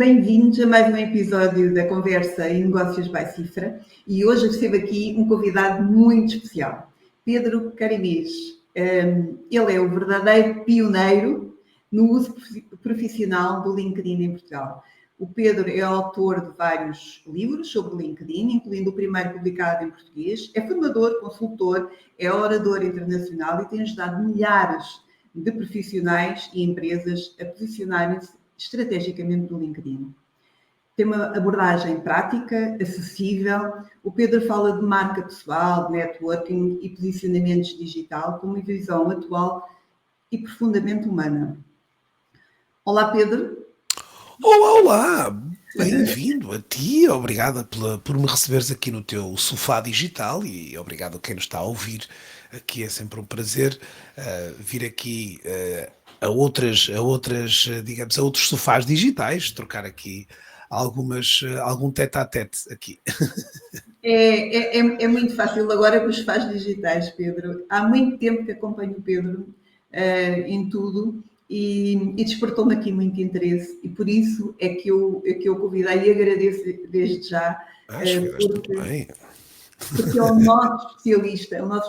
Bem-vindos a mais um episódio da Conversa em Negócios by Cifra e hoje recebo aqui um convidado muito especial, Pedro Carimês. Ele é o verdadeiro pioneiro no uso profissional do LinkedIn em Portugal. O Pedro é autor de vários livros sobre LinkedIn, incluindo o primeiro publicado em português, é formador, consultor, é orador internacional e tem ajudado milhares de profissionais e empresas a posicionarem-se estrategicamente no LinkedIn. Tem uma abordagem prática, acessível. O Pedro fala de marca pessoal, de networking e posicionamentos digital com uma visão atual e profundamente humana. Olá, Pedro. Olá! Bem-vindo a ti, obrigada por me receberes aqui no teu sofá digital e obrigado a quem nos está a ouvir. Aqui é sempre um prazer vir aqui a outros sofás digitais, trocar aqui algum tete-a-tete aqui. É muito fácil agora com os sofás digitais, Pedro. Há muito tempo que acompanho o Pedro em tudo e despertou-me aqui muito interesse e por isso é que eu convidei e agradeço desde já. Escreveste muito bem. Porque é o nosso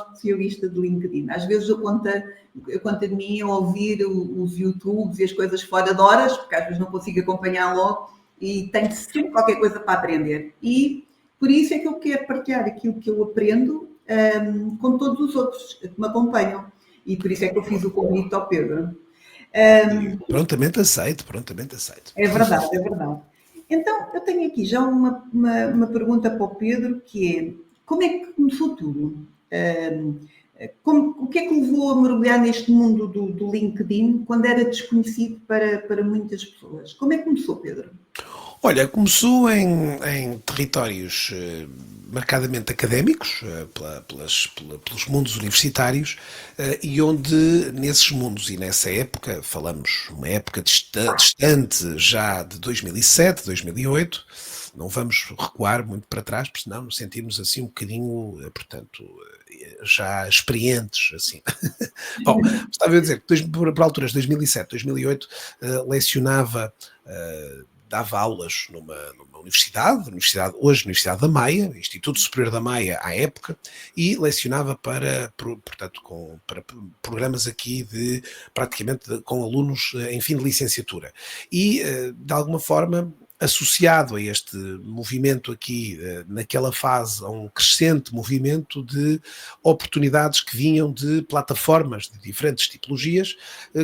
especialista do LinkedIn. Às vezes eu conta de mim a ouvir os YouTubes e as coisas fora de horas, porque às vezes não consigo acompanhar logo e tenho sempre qualquer coisa para aprender. E por isso é que eu quero partilhar aquilo que eu aprendo com todos os outros que me acompanham. E por isso é que eu fiz o convite ao Pedro. Prontamente aceito. É verdade, é verdade. Então, eu tenho aqui já uma pergunta para o Pedro, que é, como é que começou tudo? O que é que levou a mergulhar neste mundo do LinkedIn quando era desconhecido para muitas pessoas? Como é que começou, Pedro? Olha, começou em territórios marcadamente académicos, pelos mundos universitários, e onde nesses mundos e nessa época, falamos uma época distante já de 2007, 2008, não vamos recuar muito para trás, porque senão nos sentimos assim um bocadinho, portanto, já experientes, assim. Bom, estava a dizer que por alturas de 2007, 2008, lecionava, dava aulas numa universidade, hoje Universidade da Maia, Instituto Superior da Maia à época, e lecionava para programas aqui praticamente com alunos em fim de licenciatura. E, de alguma forma, associado a este movimento aqui, naquela fase, a um crescente movimento de oportunidades que vinham de plataformas de diferentes tipologias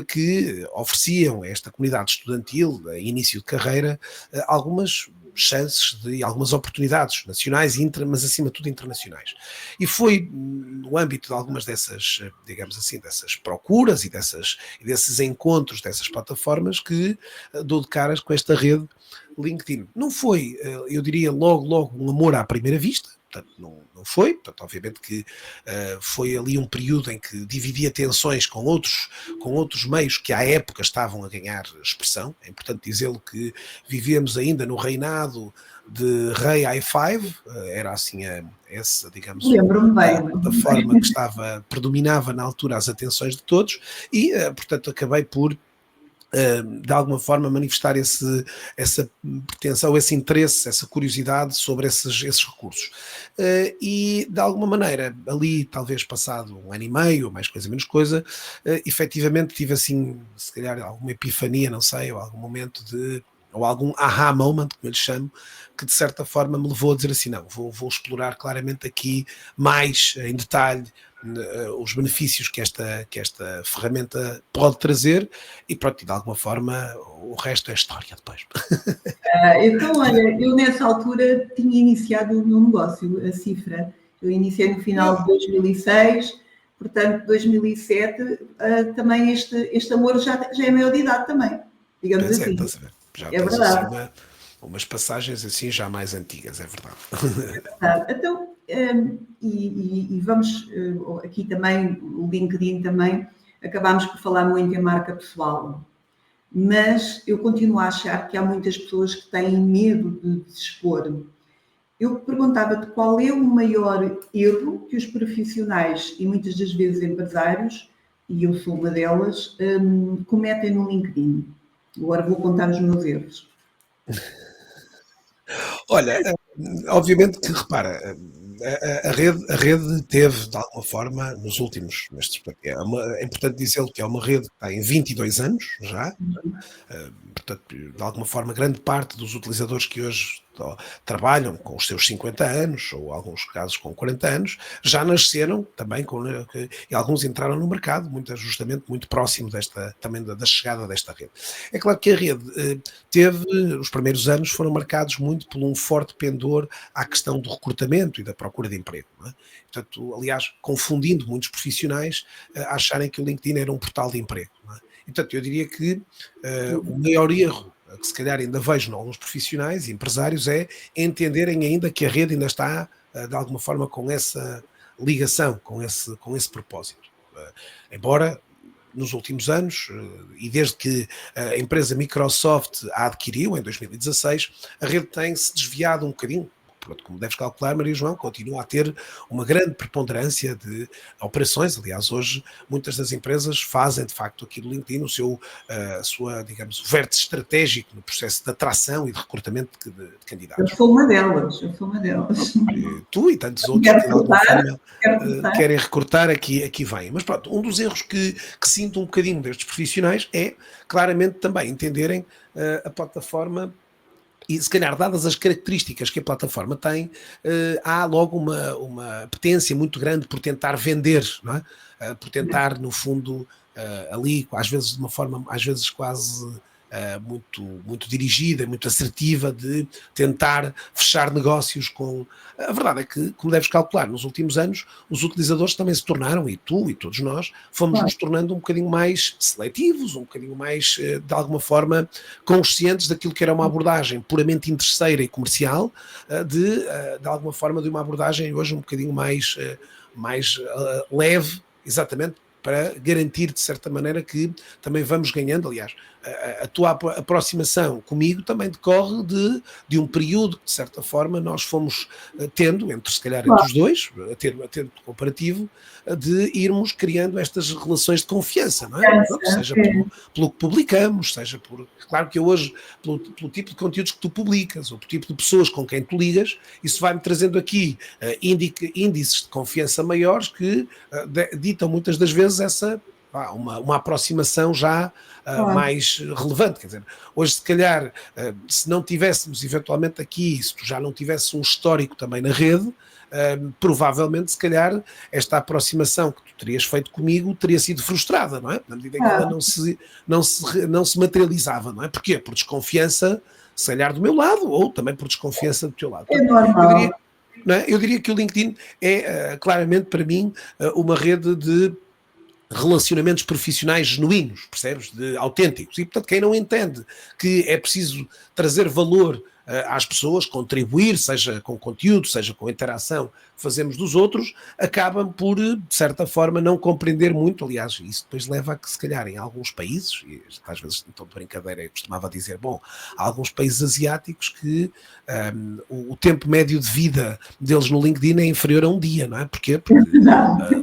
que ofereciam a esta comunidade estudantil, a início de carreira, algumas chances e algumas oportunidades nacionais, mas acima de tudo internacionais. E foi no âmbito de algumas dessas, digamos assim, dessas procuras e desses encontros dessas plataformas que dou de caras com esta rede LinkedIn. Não foi, eu diria, logo um amor à primeira vista. Portanto, não foi, portanto, obviamente que foi ali um período em que dividi atenções com outros meios que à época estavam a ganhar expressão. É importante dizê-lo que vivíamos ainda no reinado de Rei i5, era assim essa, digamos, Lembro-me bem. a plataforma que predominava na altura as atenções de todos e, portanto, acabei por de alguma forma manifestar essa pretensão, esse interesse, essa curiosidade sobre esses recursos. E de alguma maneira, ali talvez passado um ano e meio, mais coisa menos coisa, efetivamente tive assim, se calhar alguma epifania, não sei, ou algum momento ou algum aha moment, como eu lhe chamo, que de certa forma me levou a dizer assim, não, vou explorar claramente aqui mais em detalhe os benefícios que esta ferramenta pode trazer e pronto, de alguma forma o resto é história depois. Então, olha, eu nessa altura tinha iniciado o meu negócio, a Cifra. Eu iniciei no final de 2006, portanto, 2007, também este amor já é maior de idade também, digamos Pois assim. Estás a ver? Já É tens verdade. assim umas passagens assim já mais antigas, é verdade. Então, e vamos aqui também, o LinkedIn também, acabámos por falar muito em marca pessoal, mas eu continuo a achar que há muitas pessoas que têm medo de se expor. Eu perguntava-te qual é o maior erro que os profissionais e muitas das vezes empresários, e eu sou uma delas, cometem no LinkedIn. Agora vou contar os meus erros. Olha, obviamente que repara, a rede teve, de alguma forma, nos últimos, é importante dizê-lo que é uma rede que tem 22 anos já. Portanto, de alguma forma, grande parte dos utilizadores que hoje trabalham com os seus 50 anos, ou alguns casos com 40 anos, já nasceram também, e alguns entraram no mercado, justamente muito próximo também da chegada desta rede. É claro que a rede os primeiros anos foram marcados muito por um forte pendor à questão do recrutamento e da procura de emprego. Não é? Portanto, aliás, confundindo muitos profissionais a acharem que o LinkedIn era um portal de emprego. Não é? E, portanto, eu diria que o maior erro que se calhar ainda vejo em alguns profissionais e empresários é entenderem ainda que a rede ainda está, de alguma forma, com essa ligação, com esse propósito. Embora nos últimos anos, e desde que a empresa Microsoft a adquiriu, em 2016, a rede tem-se desviado um bocadinho. Pronto, como deves calcular, Maria João, continua a ter uma grande preponderância de operações. Aliás, hoje muitas das empresas fazem de facto aqui do LinkedIn digamos, o vértice estratégico no processo de atração e de recrutamento de candidatos. Eu sou uma delas. Tu e tantos outros que de alguma forma querem recrutar aqui vêm. Mas pronto, um dos erros que sinto um bocadinho destes profissionais é claramente também entenderem a plataforma. E se calhar, dadas as características que a plataforma tem, há logo uma potência muito grande por tentar vender, não é? Por tentar, no fundo, ali, às vezes de uma forma, às vezes quase muito dirigida, muito assertiva, de tentar fechar negócios com... A verdade é que, como deves calcular, nos últimos anos, os utilizadores também se tornaram, e tu e todos nós, fomos nos tornando um bocadinho mais seletivos, um bocadinho mais, de alguma forma, conscientes daquilo que era uma abordagem puramente interesseira e comercial, de alguma forma, de uma abordagem hoje um bocadinho mais leve, exatamente, para garantir, de certa maneira, que também vamos ganhando. Aliás, a tua aproximação comigo também decorre de um período que, de certa forma, nós fomos tendo, se calhar entre os dois, a ter comparativo, de irmos criando estas relações de confiança, não é? Seja pelo que publicamos, seja por... Claro que eu hoje, pelo tipo de conteúdos que tu publicas, ou pelo tipo de pessoas com quem tu ligas, isso vai-me trazendo aqui índices de confiança maiores que ditam muitas das vezes uma aproximação já mais relevante. Quer dizer, hoje se calhar, se não tivéssemos eventualmente aqui, se tu já não tivesse um histórico também na rede, provavelmente se calhar esta aproximação que tu terias feito comigo teria sido frustrada, não é? Na medida em que ela não se materializava, não é? Porquê? Por desconfiança, se calhar do meu lado, ou também por desconfiança do teu lado. É normal. Eu diria que o LinkedIn é claramente para mim uma rede de relacionamentos profissionais genuínos, percebes? Autênticos. E, portanto, quem não entende que é preciso trazer valor às pessoas, contribuir, seja com conteúdo, seja com interação que fazemos dos outros, acabam por, de certa forma, não compreender muito. Aliás, isso depois leva a que, se calhar, em alguns países, e às vezes, então, de brincadeira, eu costumava dizer, há alguns países asiáticos que o tempo médio de vida deles no LinkedIn é inferior a um dia, não é? Porquê? Porque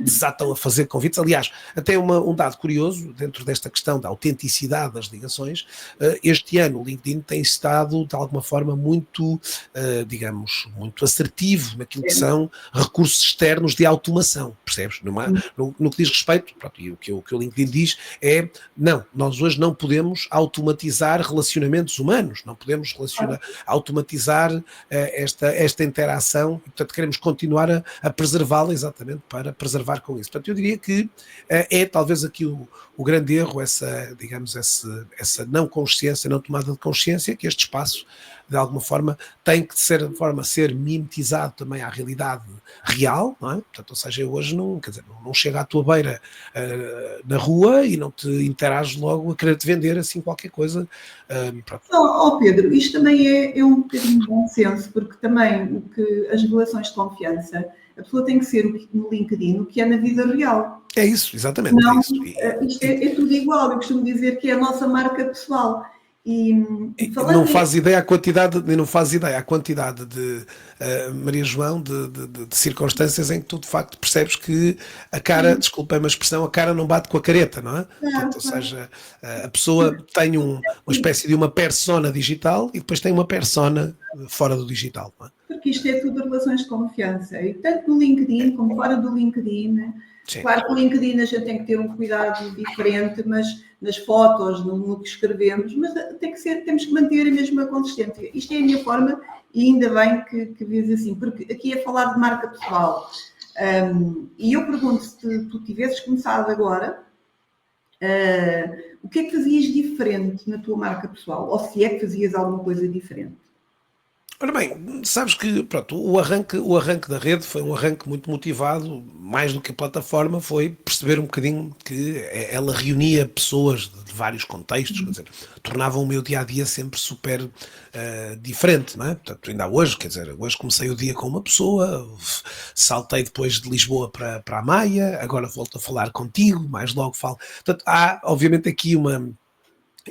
desatam a fazer convites. Aliás, até um dado curioso, dentro desta questão da autenticidade das ligações, este ano o LinkedIn tem estado, de alguma forma, muito, digamos, muito assertivo naquilo que são recursos externos de automação, percebes? No que diz respeito, pronto, e o que o LinkedIn diz é, não, nós hoje não podemos automatizar relacionamentos humanos, não podemos automatizar esta interação, e, portanto, queremos continuar a preservá-la exatamente para preservar com isso. Portanto, eu diria que é talvez aqui o grande erro, essa não consciência, não tomada de consciência, que este espaço, de alguma forma, tem que, de certa forma, ser mimetizado também à realidade real, não é? Portanto, ou seja, eu hoje não chego à tua beira na rua e não te interages logo a querer-te vender assim qualquer coisa. Pedro, isto também é um bocadinho de bom senso, porque também as relações de confiança, a pessoa tem que ser no LinkedIn o que é na vida real. É isso, exatamente. Não, é isso. Isto é tudo igual. Eu costumo dizer que é a nossa marca pessoal. E não faz ideia a quantidade, de Maria João, de circunstâncias em que tu de facto percebes que a cara, desculpa-me a expressão, a cara não bate com a careta, não é? Portanto, ou seja, a pessoa tem uma espécie de uma persona digital e depois tem uma persona fora do digital, não é? Porque isto é tudo relações de confiança, e tanto no LinkedIn como fora do LinkedIn, né? Claro que no LinkedIn a gente tem que ter um cuidado diferente, mas nas fotos, no que escrevemos, mas temos que manter a mesma consistência. Isto é a minha forma, e ainda bem que vês assim, porque aqui é falar de marca pessoal. E eu pergunto, se tu tivesses começado agora, o que é que fazias diferente na tua marca pessoal? Ou se é que fazias alguma coisa diferente? Ora bem, sabes que pronto, o arranque da rede foi um arranque muito motivado, mais do que a plataforma, foi perceber um bocadinho que ela reunia pessoas de vários contextos, quer dizer, tornava o meu dia-a-dia sempre super diferente, não é? Portanto, ainda hoje, quer dizer, hoje comecei o dia com uma pessoa, saltei depois de Lisboa para a Maia, agora volto a falar contigo, mais logo falo. Portanto, há obviamente aqui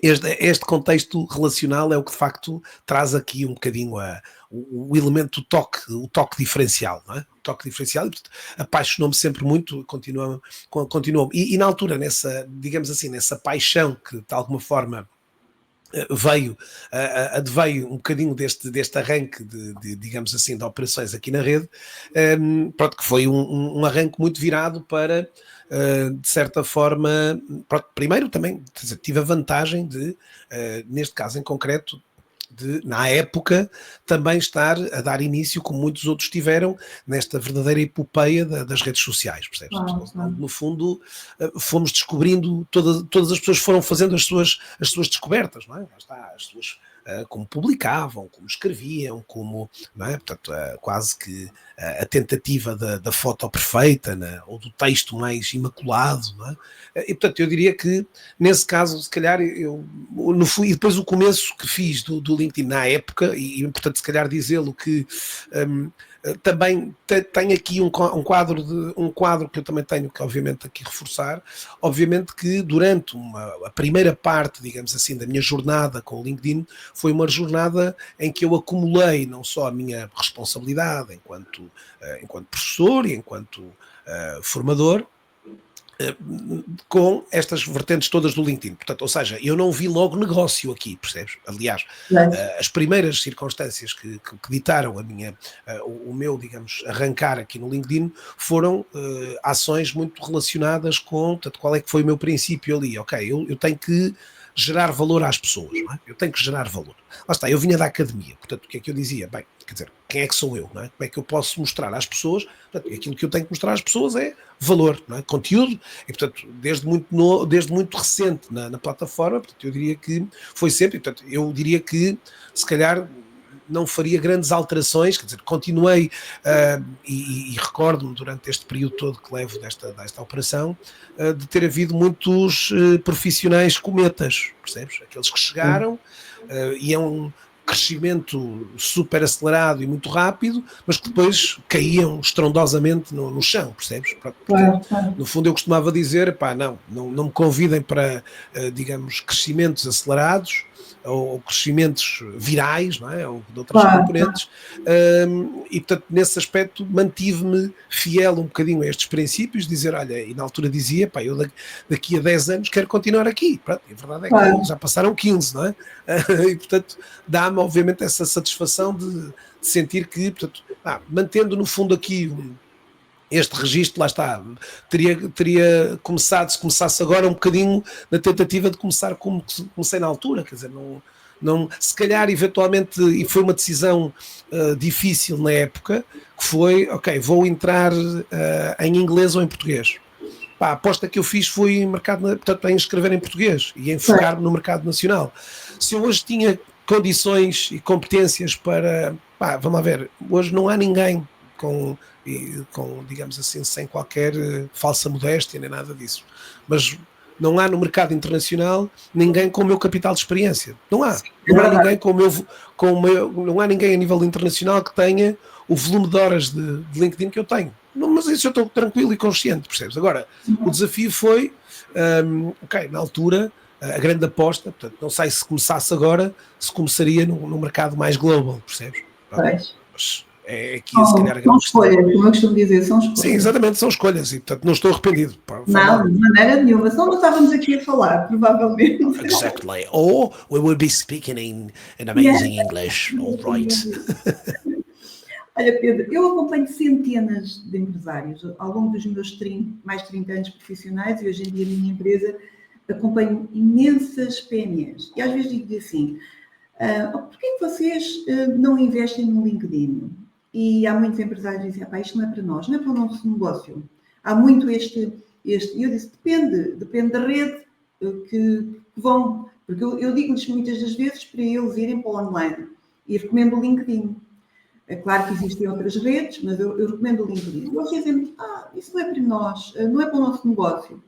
este contexto relacional é o que de facto traz aqui um bocadinho o elemento o toque diferencial, não é? O toque diferencial, e portanto, apaixonou-me sempre muito, continuou e na altura, digamos assim, nessa paixão que de alguma forma adveio um bocadinho deste arranque digamos assim, de operações aqui na rede, pronto, que foi um arranque muito virado para, de certa forma, pronto, primeiro também tive a vantagem de, neste caso em concreto, na época, também estar a dar início, como muitos outros tiveram, nesta verdadeira epopeia das redes sociais, percebes? No fundo, fomos descobrindo, todas as pessoas foram fazendo as suas descobertas, não é? As suas, como publicavam, como escreviam, como, não é? Portanto, quase que a tentativa da foto perfeita, ou do texto mais imaculado, não é? E portanto eu diria que nesse caso, se calhar, e depois o começo que fiz do LinkedIn na época, e é importante se calhar dizê-lo que também tenho aqui um quadro que eu também tenho que obviamente aqui reforçar, obviamente que durante a primeira parte, digamos assim, da minha jornada com o LinkedIn, foi uma jornada em que eu acumulei não só a minha responsabilidade enquanto professor e enquanto formador, com estas vertentes todas do LinkedIn. Portanto, ou seja, eu não vi logo negócio aqui, percebes? Aliás, as primeiras circunstâncias que ditaram o meu, digamos, arrancar aqui no LinkedIn foram ações muito relacionadas com, portanto, qual é que foi o meu princípio ali? Ok, eu tenho que gerar valor às pessoas, não é? Eu tenho que gerar valor. Lá está, eu vinha da academia, portanto, o que é que eu dizia? Bem, quer dizer, quem é que sou eu, não é? Como é que eu posso mostrar às pessoas? Portanto, aquilo que eu tenho que mostrar às pessoas é valor, não é? Conteúdo, e portanto, desde muito recente na plataforma, portanto, eu diria que foi sempre, portanto, eu diria que, se calhar, não faria grandes alterações, quer dizer, continuei e recordo-me durante este período todo que levo desta operação, de ter havido muitos profissionais cometas, percebes? Aqueles que chegaram e é um crescimento super acelerado e muito rápido, mas que depois caíam estrondosamente no chão, percebes? Portanto, no fundo eu costumava dizer, pá, não me convidem para, digamos, crescimentos acelerados, ou crescimentos virais, não é? Ou de outras componentes, e portanto nesse aspecto mantive-me fiel um bocadinho a estes princípios, dizer, olha, e na altura dizia, pá, eu daqui a 10 anos quero continuar aqui, pronto, e a verdade é que já passaram 15, não é? E portanto dá-me obviamente essa satisfação de sentir que, portanto, mantendo no fundo aqui este registro, lá está, teria começado, se começasse agora, um bocadinho na tentativa de começar como comecei na altura, quer dizer, não, se calhar eventualmente, e foi uma decisão difícil na época, que foi, ok, vou entrar em inglês ou em português. A aposta que eu fiz foi portanto, em escrever em português e em focar-me no mercado nacional. Se eu hoje tinha condições e competências para, vamos lá ver, hoje não há ninguém com, digamos assim, sem qualquer falsa modéstia nem nada disso, mas não há no mercado internacional ninguém com o meu capital de experiência, não há ninguém não há ninguém a nível internacional que tenha o volume de horas de LinkedIn que eu tenho, mas isso eu estou tranquilo e consciente, percebes? Agora, o desafio foi, ok, na altura a grande aposta. Portanto, não sei se começasse agora, se começaria no mercado mais global, percebes? Pois. Mas é aqui, se calhar, a grande questão. São escolhas, como eu costumo dizer, são escolhas. Sim, exatamente, são escolhas e, portanto, não estou arrependido. Não, de maneira nenhuma, senão não estávamos aqui a falar, provavelmente. Exactly. Or we would be speaking in amazing English. All right. Olha, Pedro, eu acompanho centenas de empresários ao longo dos meus mais de 30 anos profissionais e hoje em dia a minha empresa acompanho imensas PMEs. E às vezes digo assim, por que vocês não investem no LinkedIn? E há muitos empresários que dizem, isto não é para nós, não é para o nosso negócio. Há muito este. E eu disse, depende da rede que vão. Porque eu digo-lhes muitas das vezes para eles irem para o online e recomendo o LinkedIn. É claro que existem outras redes, mas eu recomendo o LinkedIn. E eles dizem, isso não é para nós, não é para o nosso negócio.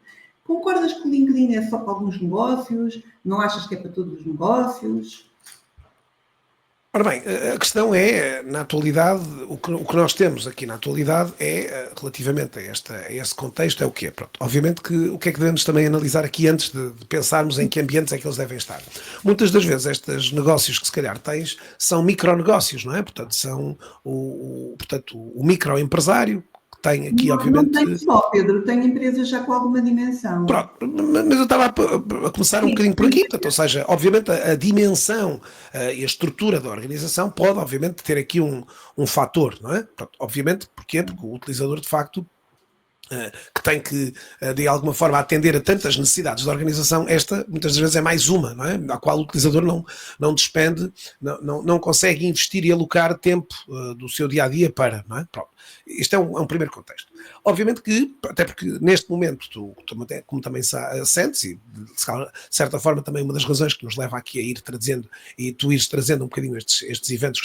Concordas que o LinkedIn é só para alguns negócios? Não achas que é para todos os negócios? Ora bem, a questão é, na atualidade, o que nós temos aqui na atualidade é, relativamente a esse contexto, é o quê? Pronto, obviamente que o que é que devemos também analisar aqui antes de pensarmos em que ambientes é que eles devem estar. Muitas das vezes estes negócios que se calhar tens são micronegócios, não é? Portanto, são o microempresário, tem aqui, obviamente... Não tem só, Pedro, tem empresas já com alguma dimensão. Pronto, mas eu estava a começar um bocadinho por aqui, portanto, ou seja, obviamente a dimensão e a estrutura da organização pode, obviamente, ter aqui um fator, não é? Pronto, obviamente, porquê? Porque o utilizador, de facto, que tem que, de alguma forma, atender a tantas necessidades da organização, esta, muitas das vezes, é mais uma, não é? A qual o utilizador não despende, não consegue investir e alocar tempo do seu dia-a-dia para, não é? Pronto. Isto é um primeiro contexto. Obviamente que, até porque neste momento, como também sentes, e de certa forma também uma das razões que nos leva aqui a ir trazendo, e tu ires trazendo um bocadinho estes eventos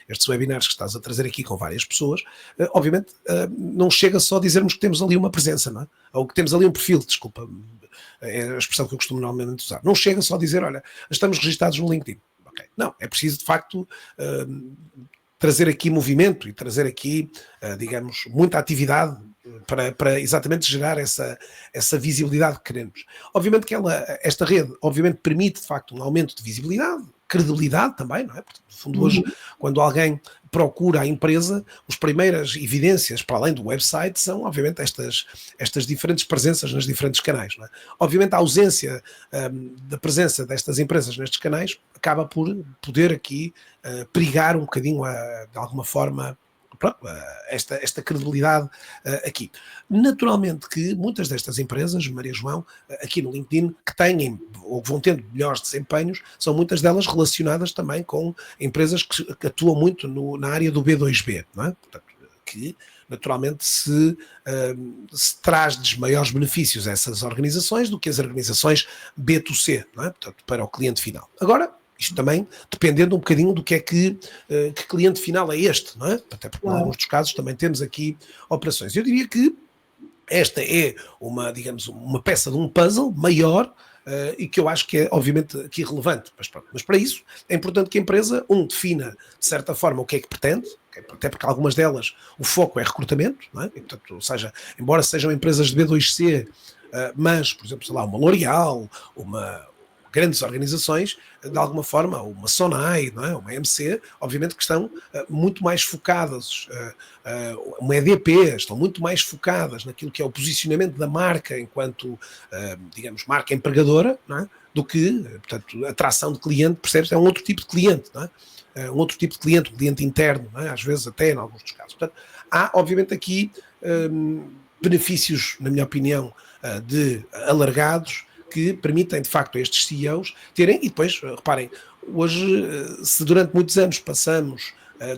estes webinars que estás a trazer aqui com várias pessoas, obviamente não chega só a dizermos que temos ali uma presença, não é? Ou que temos ali um perfil, desculpa, é a expressão que eu costumo normalmente usar. Não chega só a dizer, olha, estamos registados no LinkedIn. Okay. Não, é preciso de facto trazer aqui movimento e trazer aqui, digamos, muita atividade para exatamente gerar essa visibilidade que queremos. Obviamente que esta rede, obviamente, permite, de facto, um aumento de visibilidade, credibilidade também, não é? Porque, no fundo, hoje, quando alguém procura a empresa, as primeiras evidências, para além do website, são, obviamente, estas diferentes presenças nos diferentes canais, não é? Obviamente, a ausência da presença destas empresas nestes canais acaba por poder aqui perigar um bocadinho, de alguma forma, pronto, esta credibilidade aqui. Naturalmente que muitas destas empresas, Maria João, aqui no LinkedIn, que têm ou vão tendo melhores desempenhos, são muitas delas relacionadas também com empresas que atuam muito na área do B2B, não é? Portanto, que naturalmente se traz maiores benefícios a essas organizações do que as organizações B2C, não é? Portanto, para o cliente final. Agora, isto também dependendo um bocadinho do que é que cliente final é este, não é? Até porque em alguns dos casos também temos aqui operações. Eu diria que esta é digamos, uma peça de um puzzle maior e que eu acho que é obviamente aqui relevante. Mas para isso é importante que a empresa, defina de certa forma o que é que pretende, até porque algumas delas o foco é recrutamento, não é? E, portanto, ou seja, embora sejam empresas de B2C, mas, por exemplo, sei lá, uma L'Oréal, grandes organizações, de alguma forma, uma Sonai, não é? Uma MC, obviamente que estão muito mais focadas, uma EDP, estão muito mais focadas naquilo que é o posicionamento da marca enquanto, digamos, marca empregadora, não é? Do que, portanto, atração de cliente, percebes? É um outro tipo de cliente, não é? Um outro tipo de cliente, um cliente interno, não é? Às vezes até em alguns dos casos. Portanto, há, obviamente, aqui benefícios, na minha opinião, de alargados, que permitem, de facto, a estes CEOs terem, e depois, reparem, hoje, se durante muitos anos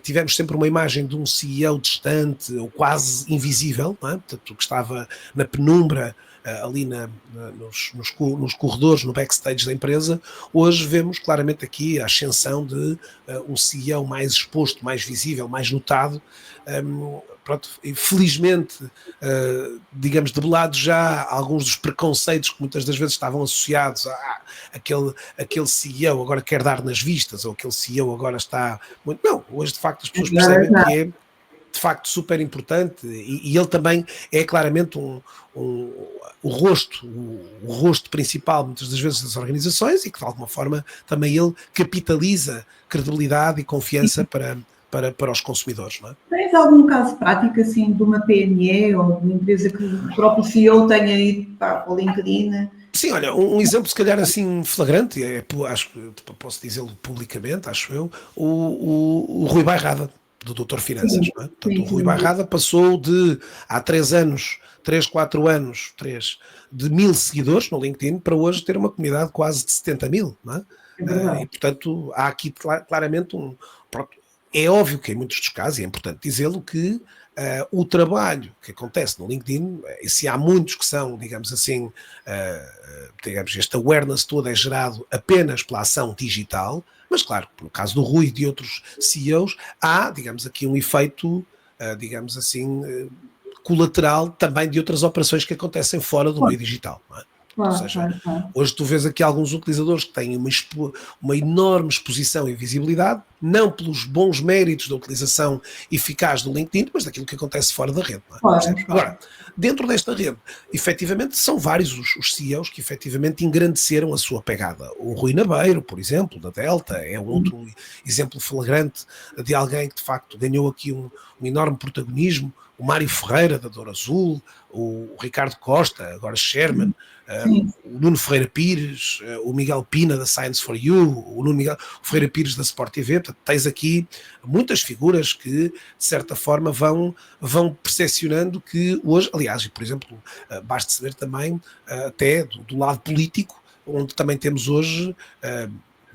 tivemos sempre uma imagem de um CEO distante ou quase invisível, não é? Portanto, que estava na penumbra, ali nos corredores, no backstage da empresa, hoje vemos claramente aqui a ascensão de um CEO mais exposto, mais visível, mais notado. Pronto, e felizmente, digamos, debelados já alguns dos preconceitos que muitas das vezes estavam associados a aquele CEO agora quer dar nas vistas, ou aquele CEO agora está muito... Não, hoje de facto as pessoas percebem que é de facto super importante e ele também é claramente o rosto principal, muitas das vezes, das organizações, e que de alguma forma também ele capitaliza credibilidade e confiança para os consumidores. Não é? Tens algum caso prático, assim, de uma PME ou de uma empresa que o próprio CEO tenha ido para o LinkedIn? Sim, olha, um exemplo se calhar assim flagrante, acho que posso dizê-lo publicamente, acho eu, o Rui Bairrada, do Doutor Finanças. Não é? Portanto, o Rui Bairrada passou de, há 4 anos, de 1000 seguidores no LinkedIn para hoje ter uma comunidade quase de 70 mil. Não é? E, portanto, há aqui claramente pronto, é óbvio que em muitos dos casos, e é importante dizê-lo, que o trabalho que acontece no LinkedIn, e se há muitos que são, digamos assim, digamos, este awareness todo é gerado apenas pela ação digital, mas claro, no caso do Rui e de outros CEOs, há, digamos aqui, um efeito, digamos assim, colateral também de outras operações que acontecem fora do meio digital, não é? Ou seja, hoje tu vês aqui alguns utilizadores que têm uma enorme exposição e visibilidade, não pelos bons méritos da utilização eficaz do LinkedIn, mas daquilo que acontece fora da rede. Não é? Agora, dentro desta rede, efetivamente, são vários os CEOs que efetivamente engrandeceram a sua pegada. O Rui Nabeiro, por exemplo, da Delta, é um outro exemplo flagrante de alguém que de facto ganhou aqui um enorme protagonismo. O Mário Ferreira, da Dor Azul, o Ricardo Costa, agora Sherman, o Nuno Ferreira Pires, o Miguel Pina, da Science for You, o Ferreira Pires, da Sport TV. Portanto, tens aqui muitas figuras que, de certa forma, vão percepcionando que hoje, aliás, por exemplo, basta saber também até do lado político, onde também temos hoje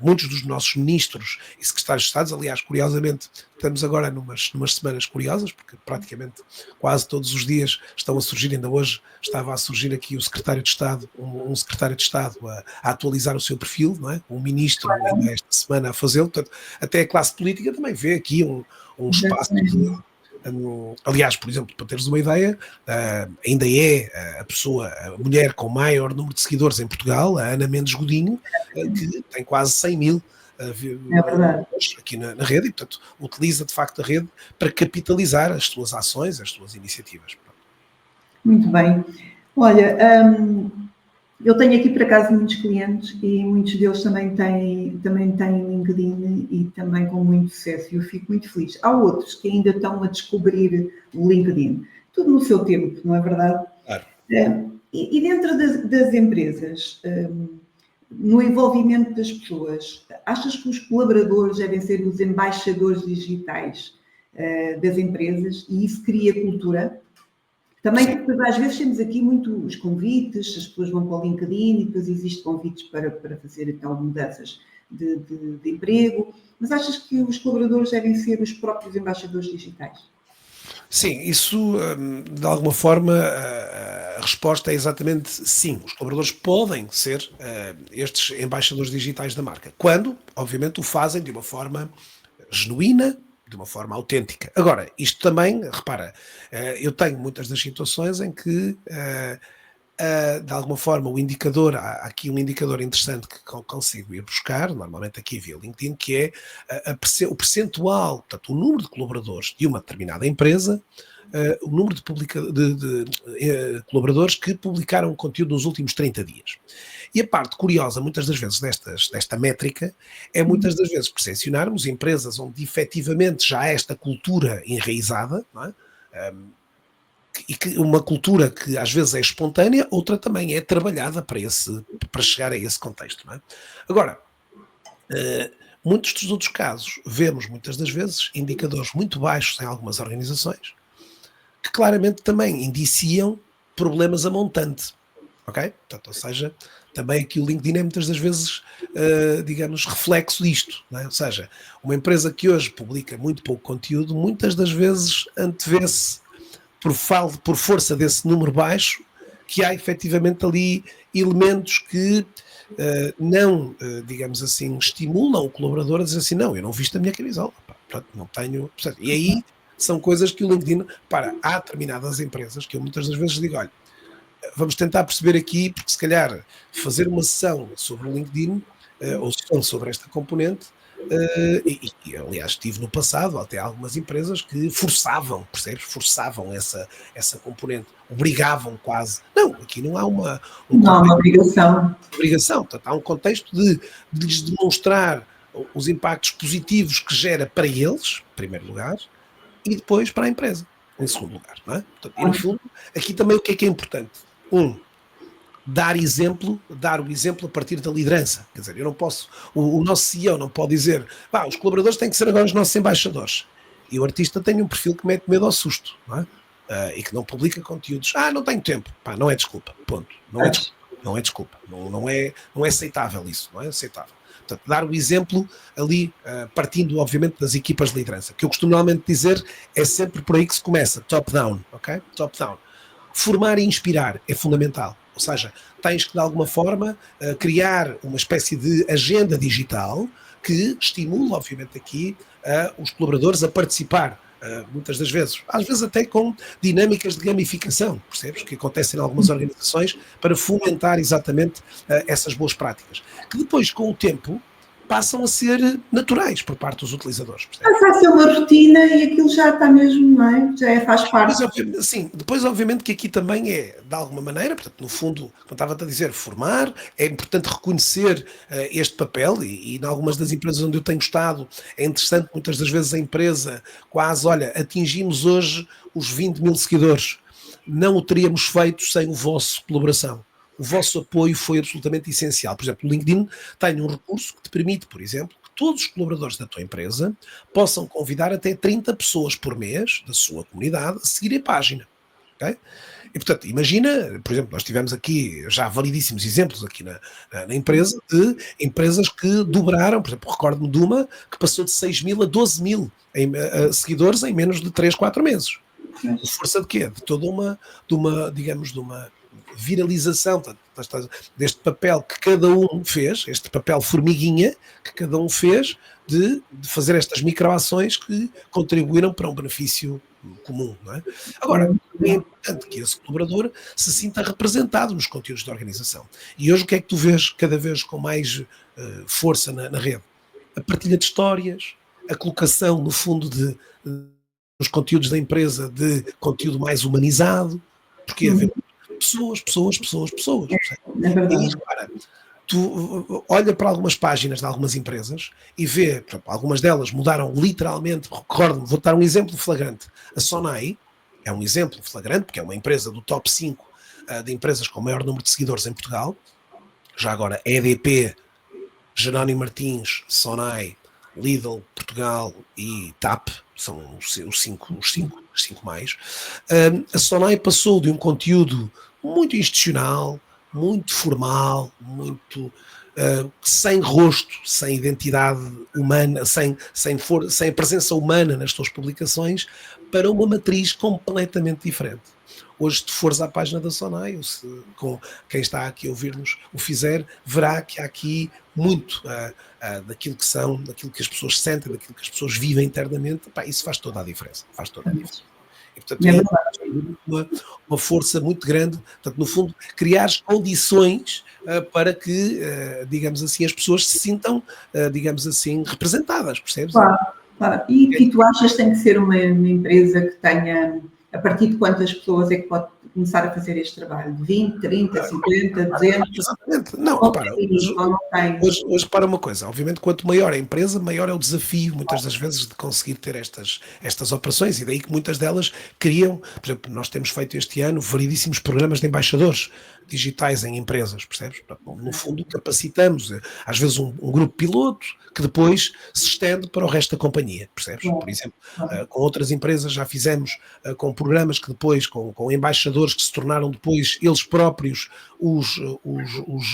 muitos dos nossos ministros e secretários de Estado. Aliás, curiosamente, estamos agora numas semanas curiosas, porque praticamente quase todos os dias estão a surgir, ainda hoje estava a surgir aqui o secretário de Estado, um secretário de Estado a atualizar o seu perfil, não é? Um ministro ainda esta semana a fazê-lo. Portanto, até a classe política também vê aqui um espaço de... Aliás, por exemplo, para teres uma ideia, ainda é a mulher com maior número de seguidores em Portugal, a Ana Mendes Godinho, que tem quase 100 mil aqui na rede, e portanto utiliza de facto a rede para capitalizar as suas ações, as suas iniciativas. Muito bem. Olha, eu tenho aqui por acaso muitos clientes e muitos deles também têm LinkedIn e também com muito sucesso, e eu fico muito feliz. Há outros que ainda estão a descobrir o LinkedIn, tudo no seu tempo, não é verdade? Claro. E dentro das empresas, no envolvimento das pessoas, achas que os colaboradores devem ser os embaixadores digitais das empresas e isso cria cultura? Também, porque às vezes temos aqui muito os convites, as pessoas vão para o LinkedIn e depois existem convites para fazer então mudanças de emprego, mas achas que os colaboradores devem ser os próprios embaixadores digitais? Sim, isso de alguma forma a resposta é exatamente sim. Os colaboradores podem ser estes embaixadores digitais da marca, quando, obviamente, o fazem de uma forma genuína, de uma forma autêntica. Agora, isto também, repara, eu tenho muitas das situações em que, de alguma forma, há aqui um indicador interessante que consigo ir buscar, normalmente aqui via LinkedIn, que é o percentual, portanto, o número de colaboradores de uma determinada empresa, o número de colaboradores que publicaram conteúdo nos últimos 30 dias. E a parte curiosa, muitas das vezes, desta métrica, é muitas das vezes percepcionarmos empresas onde efetivamente já há esta cultura enraizada, não é? E que uma cultura que às vezes é espontânea, outra também é trabalhada para chegar a esse contexto. Não é? Agora, muitos dos outros casos, vemos muitas das vezes indicadores muito baixos em algumas organizações, que claramente também indiciam problemas a montante. Ok? Portanto, ou seja, também aqui o LinkedIn é muitas das vezes, digamos, reflexo disto. Não é? Ou seja, uma empresa que hoje publica muito pouco conteúdo, muitas das vezes antevê-se, por força desse número baixo, que há efetivamente ali elementos que não, digamos assim, estimulam o colaborador a dizer assim, não, eu não visto a minha camisola, portanto, não tenho... E aí são coisas que o LinkedIn... há determinadas empresas que eu muitas das vezes digo, olha, vamos tentar perceber aqui, porque se calhar fazer uma sessão sobre o LinkedIn ou são sobre esta componente. Aliás, tive no passado até algumas empresas que forçavam, percebes? Forçavam essa componente, obrigavam quase. Não, aqui não há um Não há uma contexto obrigação. de obrigação, portanto, há um contexto de lhes demonstrar os impactos positivos que gera para eles, em primeiro lugar, e depois para a empresa, em segundo lugar, não é? Portanto, e no fundo, aqui também o que é importante? Dar o exemplo a partir da liderança. Quer dizer, eu não posso, o nosso CEO não pode dizer, os colaboradores têm que ser agora os nossos embaixadores. E o artista tem um perfil que mete medo ao susto, não é? E que não publica conteúdos. Não tenho tempo. Não é desculpa. Ponto. Não é desculpa. Não é desculpa. Não é aceitável isso. Não é aceitável. Portanto, dar o exemplo ali, partindo, obviamente, das equipas de liderança. Que eu costumo normalmente dizer é sempre por aí que se começa. Top-down. Ok? Top-down. Formar e inspirar é fundamental. Ou seja, tens que, de alguma forma, criar uma espécie de agenda digital que estimula, obviamente, aqui os colaboradores a participar, muitas das vezes, às vezes até com dinâmicas de gamificação, percebes? Que acontecem em algumas organizações para fomentar exatamente essas boas práticas, que depois, com o tempo, passam a ser naturais por parte dos utilizadores. Mas vai ser uma rotina e aquilo já está mesmo, não é? Faz parte. Depois, obviamente, que aqui também é, de alguma maneira, portanto, no fundo, como estava-te a dizer, formar, é importante reconhecer este papel e em algumas das empresas onde eu tenho estado, é interessante, muitas das vezes a empresa quase, olha, atingimos hoje os 20 mil seguidores, não o teríamos feito sem o vosso colaboração. O vosso apoio foi absolutamente essencial. Por exemplo, o LinkedIn tem um recurso que te permite, por exemplo, que todos os colaboradores da tua empresa possam convidar até 30 pessoas por mês da sua comunidade a seguir a página. Okay? E, portanto, imagina, por exemplo, nós tivemos aqui já validíssimos exemplos aqui na empresa de empresas que dobraram, por exemplo, recordo-me de uma que passou de 6 mil a 12 mil seguidores em menos de 3, 4 meses. Por força de quê? De toda uma digamos, de uma viralização deste papel que cada um fez, este papel formiguinha que cada um fez de fazer estas microações que contribuíram para um benefício comum, não é? Agora, é importante que esse colaborador se sinta representado nos conteúdos da organização. E hoje o que é que tu vês cada vez com mais força na rede? A partilha de histórias, a colocação, no fundo, nos conteúdos da empresa de conteúdo mais humanizado, porque haver pessoas. É verdade. E aí, repara, tu olha para algumas páginas de algumas empresas e vê, por exemplo, algumas delas mudaram literalmente, recordo-me, vou dar um exemplo flagrante. A Sonai é um exemplo flagrante, porque é uma empresa do top 5 de empresas com o maior número de seguidores em Portugal. Já agora, EDP, Jerónimo Martins, Sonai, Lidl, Portugal e TAP, são os cinco mais. A Sonai passou de um conteúdo muito institucional, muito formal, muito sem rosto, sem identidade humana, sem a presença humana nas suas publicações, para uma matriz completamente diferente. Hoje, se fores à página da Sonai, ou se com quem está aqui a ouvir-nos o fizer, verá que há aqui muito daquilo que são, daquilo que as pessoas sentem, daquilo que as pessoas vivem internamente. Isso faz toda a diferença. Faz toda a diferença. E, portanto, é uma força muito grande, portanto, no fundo, criar condições para que, digamos assim, as pessoas se sintam, digamos assim, representadas, percebes? Claro. E tu achas que tem que ser uma empresa que tenha, a partir de quantas pessoas é que pode começar a fazer este trabalho? 20, 30, 50, 200? Exatamente. Não, repara, hoje para uma coisa, obviamente quanto maior a empresa, maior é o desafio, muitas das vezes, de conseguir ter estas operações, e daí que muitas delas criam, por exemplo, nós temos feito este ano variedíssimos programas de embaixadores digitais em empresas, percebes? No fundo, capacitamos, às vezes um grupo piloto, que depois se estende para o resto da companhia, percebes? Por exemplo, com outras empresas já fizemos com programas que depois, com embaixadores que se tornaram depois eles próprios os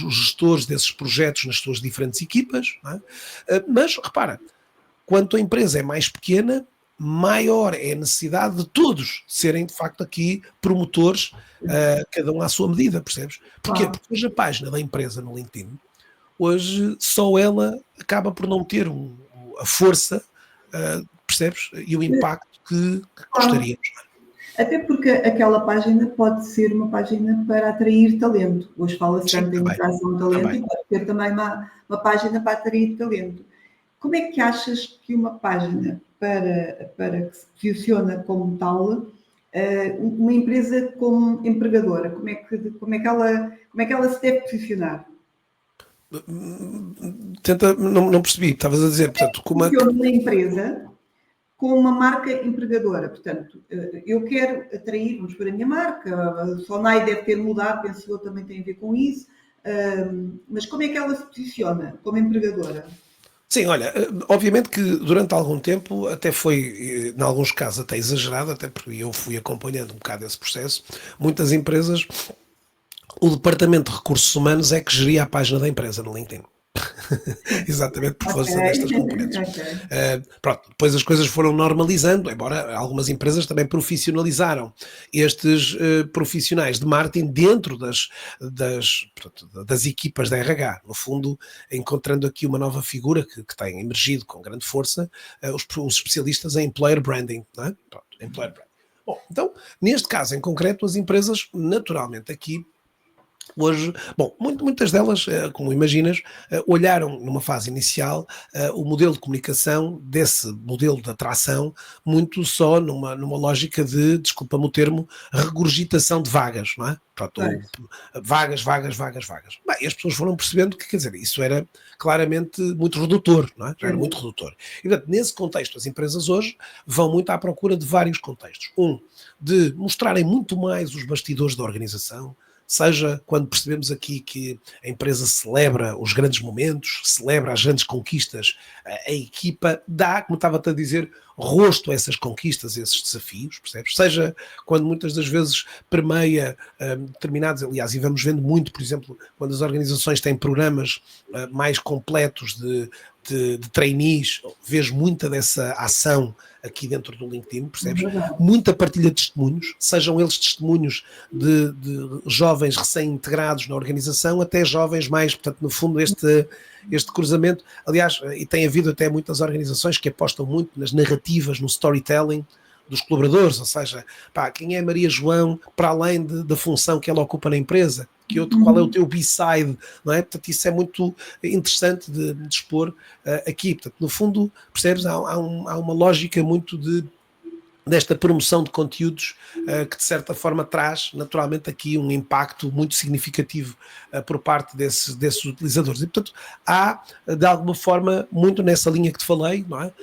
gestores desses projetos nas suas diferentes equipas, não é? Mas repara, quanto a empresa é mais pequena, maior é a necessidade de todos serem de facto aqui promotores, cada um à sua medida, percebes? Porquê? Porque hoje a página da empresa no LinkedIn, hoje só ela acaba por não ter a força, percebes? E o impacto que gostaríamos. Até porque aquela página pode ser uma página para atrair talento. Hoje fala-se Sim, tanto em também, atração de talento também. e pode ter também uma página para atrair talento. Como é que achas que uma página para que se posiciona como tal, uma empresa como empregadora, como é que ela se deve posicionar? Tenta, não percebi, estavas a dizer, portanto, como é que... Funciona uma empresa com uma marca empregadora. Portanto, eu quero atrair, vamos para a minha marca, a Sonai deve ter mudado, penso eu, também tem a ver com isso, mas como é que ela se posiciona como empregadora? Sim, olha, obviamente que durante algum tempo até foi, em alguns casos até exagerado, até porque eu fui acompanhando um bocado esse processo, muitas empresas, o departamento de recursos humanos é que geria a página da empresa no LinkedIn. Exatamente por Ok, força destas componentes. ok. Pronto, depois as coisas foram normalizando, embora algumas empresas também profissionalizaram estes profissionais de marketing dentro das equipas da RH, no fundo, encontrando aqui uma nova figura que tem emergido com grande força, os especialistas em employer branding, não é? Pronto, employer branding. Bom, então, neste caso em concreto, as empresas, naturalmente, aqui hoje, bom, muitas delas, como imaginas, olharam numa fase inicial o modelo de comunicação desse modelo de atração muito só numa lógica de, desculpa-me o termo, regurgitação de vagas, não é? Pronto, ou Pois, vagas, vagas, vagas, vagas. Bem, e as pessoas foram percebendo que, quer dizer, isso era claramente muito redutor, não é? Já era muito redutor. E, portanto, nesse contexto, as empresas hoje vão muito à procura de vários contextos. De mostrarem muito mais os bastidores da organização, seja quando percebemos aqui que a empresa celebra os grandes momentos, celebra as grandes conquistas, a equipa dá, como estava-te a dizer, rosto a essas conquistas, a esses desafios, percebes? Seja quando muitas das vezes permeia determinados, aliás, e vamos vendo muito, por exemplo, quando as organizações têm programas mais completos de trainees, vejo muita dessa ação aqui dentro do LinkedIn, percebes? verdade. Muita partilha de testemunhos, sejam eles testemunhos de jovens recém-integrados na organização, até jovens mais, portanto, no fundo, este cruzamento. Aliás, e tem havido até muitas organizações que apostam muito nas narrativas, no storytelling dos colaboradores, ou seja, pá, quem é Maria João para além da função que ela ocupa na empresa, qual é o teu B-side, não é? Portanto, isso é muito interessante de expor aqui. Portanto, no fundo, percebes, há uma lógica muito desta promoção de conteúdos que de certa forma traz naturalmente aqui um impacto muito significativo por parte desses utilizadores. E portanto há de alguma forma muito nessa linha que te falei, não é?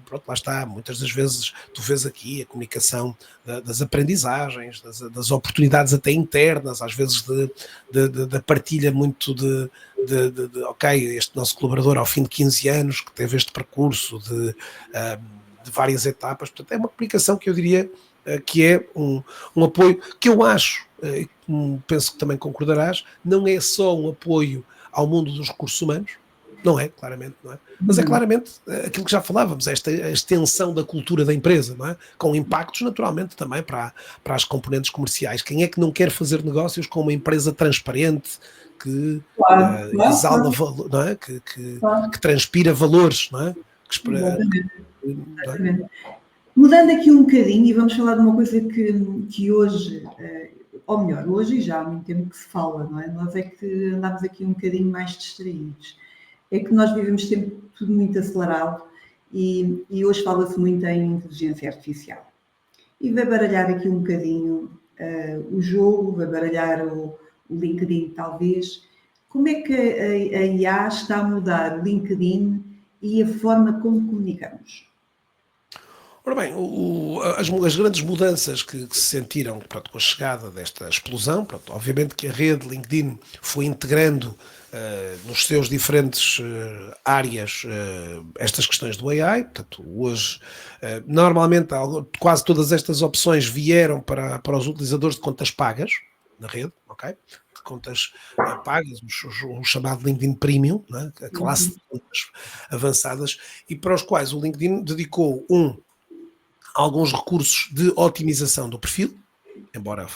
Pronto, lá está, muitas das vezes tu vês aqui a comunicação das aprendizagens, das oportunidades até internas, às vezes da partilha muito ok, este nosso colaborador ao fim de 15 anos que teve este percurso de várias etapas, portanto é uma comunicação que eu diria que é um apoio que eu acho, penso que também concordarás, não é só um apoio ao mundo dos recursos humanos, não é, claramente, não é? Mas é claramente aquilo que já falávamos, esta extensão da cultura da empresa, não é? Com impactos naturalmente também para as componentes comerciais. Quem é que não quer fazer negócios com uma empresa transparente, que Claro, claro, exala, claro, não é? claro. Que transpira valores, não é? Exatamente, Não é? exatamente. Mudando aqui um bocadinho, e vamos falar de uma coisa que hoje, ou melhor, hoje e já há muito tempo que se fala, não é? Nós é que andamos aqui um bocadinho mais distraídos. É que nós vivemos sempre tudo muito acelerado e hoje fala-se muito em inteligência artificial. E vai baralhar aqui um bocadinho o jogo, vai baralhar o LinkedIn talvez. Como é que a IA está a mudar o LinkedIn e a forma como comunicamos? Ora bem, as grandes mudanças que se sentiram pronto, com a chegada desta explosão, pronto, obviamente que a rede LinkedIn foi integrando nos seus diferentes áreas estas questões do AI, portanto, hoje normalmente quase todas estas opções vieram para os utilizadores de contas pagas na rede, ok? De contas pagas, o chamado LinkedIn Premium, né? A classe de contas avançadas, e para os quais o LinkedIn dedicou alguns recursos de otimização do perfil, embora,